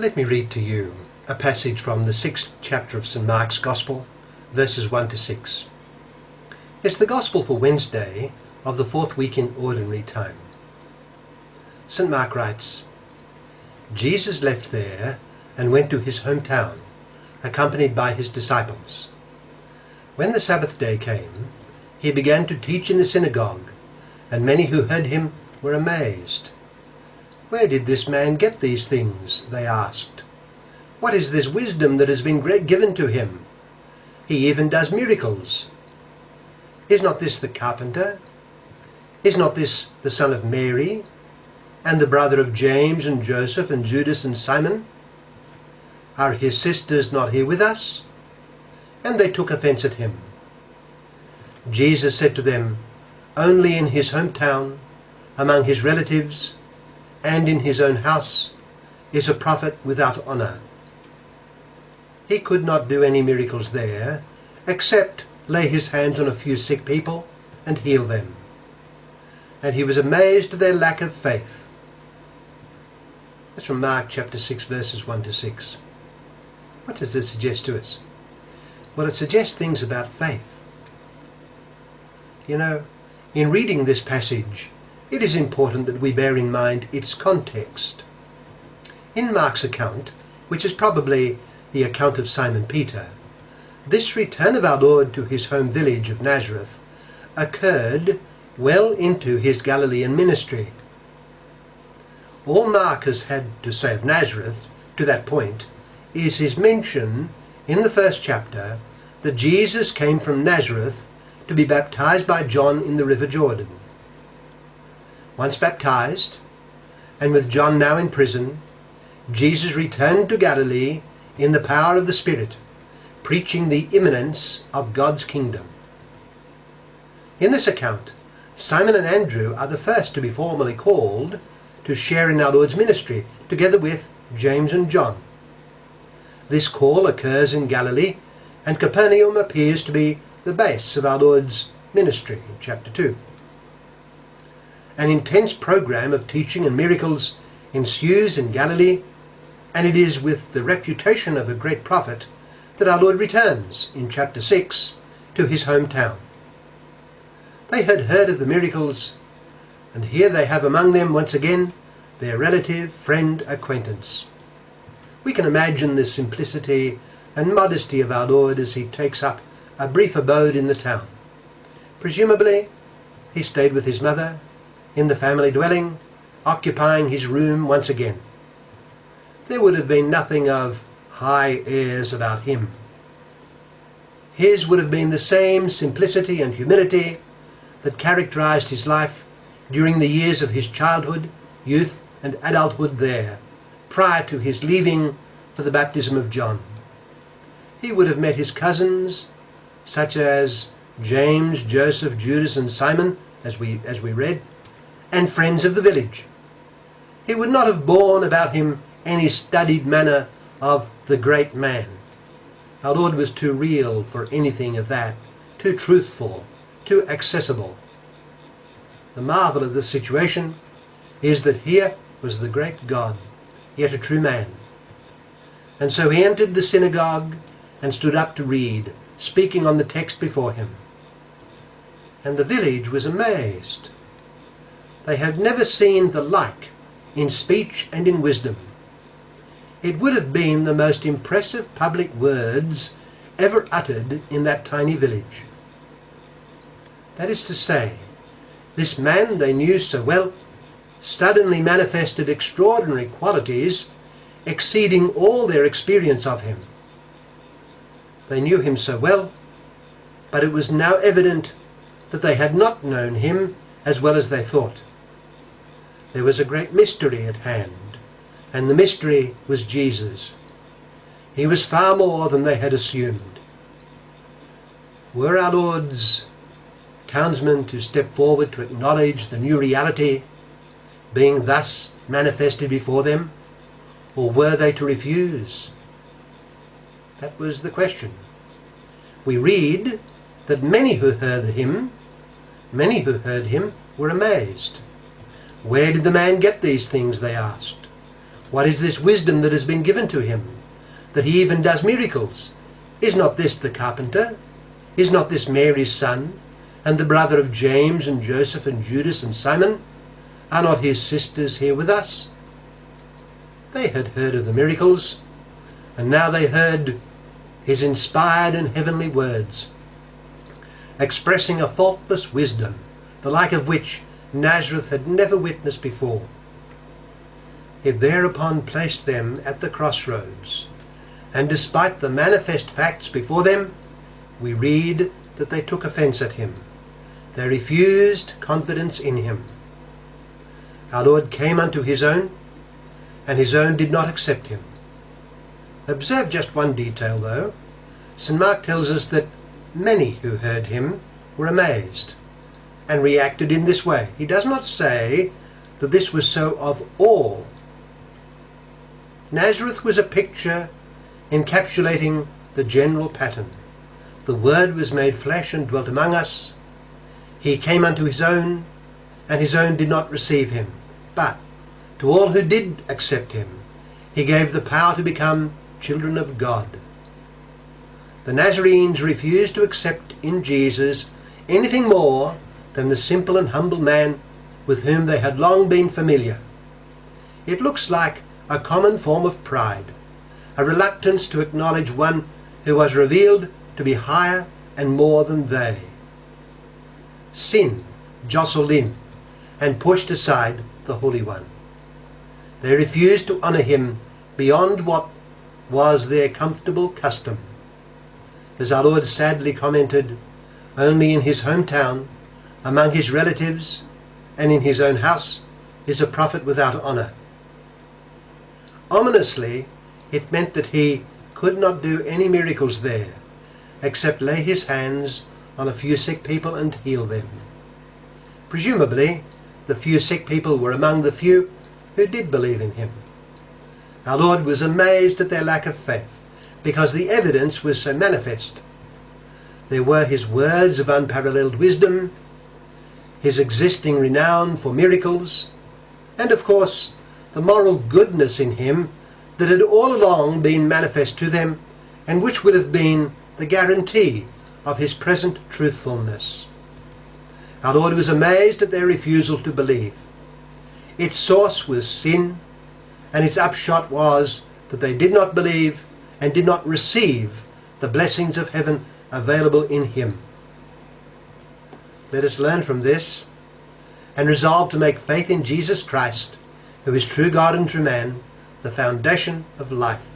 Let me read to you a passage from the 6th chapter of St. Mark's Gospel, verses 1 to 6. It's the Gospel for Wednesday of the 4th week in Ordinary Time. St. Mark writes, Jesus left there and went to his hometown, accompanied by his disciples. When the Sabbath day came, he began to teach in the synagogue, and many who heard him were amazed. "Where did this man get these things?" they asked. "What is this wisdom that has been given to him? He even does miracles. Is not this the carpenter? Is not this the son of Mary, and the brother of James and Joseph and Judas and Simon? Are his sisters not here with us?" And they took offense at him. Jesus said to them, "Only in his hometown, among his relatives, and in his own house is a prophet without honor." He could not do any miracles there, except lay his hands on a few sick people and heal them. And he was amazed at their lack of faith. That's from Mark chapter 6, verses 1 to 6. What does this suggest to us? Well, it suggests things about faith. You know, in reading this passage, it is important that we bear in mind its context. In Mark's account, which is probably the account of Simon Peter, this return of our Lord to his home village of Nazareth occurred well into his Galilean ministry. All Mark has had to say of Nazareth to that point is his mention in the first chapter that Jesus came from Nazareth to be baptized by John in the river Jordan. Once baptized, and with John now in prison, Jesus returned to Galilee in the power of the Spirit, preaching the imminence of God's kingdom. In this account, Simon and Andrew are the first to be formally called to share in our Lord's ministry, together with James and John. This call occurs in Galilee, and Capernaum appears to be the base of our Lord's ministry in chapter 2. An intense program of teaching and miracles ensues in Galilee, and it is with the reputation of a great prophet that our Lord returns in chapter 6 to his hometown. They had heard of the miracles, and here they have among them once again their relative, friend, acquaintance. We can imagine the simplicity and modesty of our Lord as he takes up a brief abode in the town. Presumably, he stayed with his mother in the family dwelling, occupying his room once again. There would have been nothing of high airs about him. His would have been the same simplicity and humility that characterized his life during the years of his childhood, youth, and adulthood there, prior to his leaving for the baptism of John. He would have met his cousins, such as James, Joseph, Judas, and Simon, as we read, and friends of the village. He would not have borne about him any studied manner of the great man. Our Lord was too real for anything of that, too truthful, too accessible. The marvel of this situation is that here was the great God, yet a true man. And so he entered the synagogue and stood up to read, speaking on the text before him. And the village was amazed. They had never seen the like in speech and in wisdom. It would have been the most impressive public words ever uttered in that tiny village. That is to say, this man they knew so well suddenly manifested extraordinary qualities exceeding all their experience of him. They knew him so well, but it was now evident that they had not known him as well as they thought. There was a great mystery at hand, and the mystery was Jesus. He was far more than they had assumed. Were our Lord's townsmen to step forward to acknowledge the new reality being thus manifested before them, or were they to refuse? That was the question. We read that many who heard him were amazed. Where did the man get these things, they asked. What is this wisdom that has been given to him, that he even does miracles? Is not this the carpenter? Is not this Mary's son, and the brother of James and Joseph and Judas and Simon? Are not his sisters here with us?" They had heard of the miracles, and now they heard his inspired and heavenly words, expressing a faultless wisdom, the like of which Nazareth had never witnessed before. It thereupon placed them at the crossroads, and despite the manifest facts before them, we read that they took offence at him. They refused confidence in him. Our Lord came unto his own, and his own did not accept him. Observe just one detail, though. St. Mark tells us that many who heard him were amazed and reacted in this way. He does not say that this was so of all. Nazareth was a picture encapsulating the general pattern. The Word was made flesh and dwelt among us. He came unto his own, and his own did not receive him. But to all who did accept him, he gave the power to become children of God. The Nazarenes refused to accept in Jesus anything more than the simple and humble man with whom they had long been familiar. It looks like a common form of pride, a reluctance to acknowledge one who was revealed to be higher and more than they. Sin jostled in and pushed aside the Holy One. They refused to honour him beyond what was their comfortable custom. As our Lord sadly commented, only in his hometown, among his relatives, and in his own house is a prophet without honour. Ominously, it meant that he could not do any miracles there, except lay his hands on a few sick people and heal them. Presumably, the few sick people were among the few who did believe in him. Our Lord was amazed at their lack of faith, because the evidence was so manifest. There were his words of unparalleled wisdom, his existing renown for miracles, and of course the moral goodness in him that had all along been manifest to them, and which would have been the guarantee of his present truthfulness. Our Lord was amazed at their refusal to believe. Its source was sin, and its upshot was that they did not believe and did not receive the blessings of heaven available in him. Let us learn from this and resolve to make faith in Jesus Christ, who is true God and true man, the foundation of life.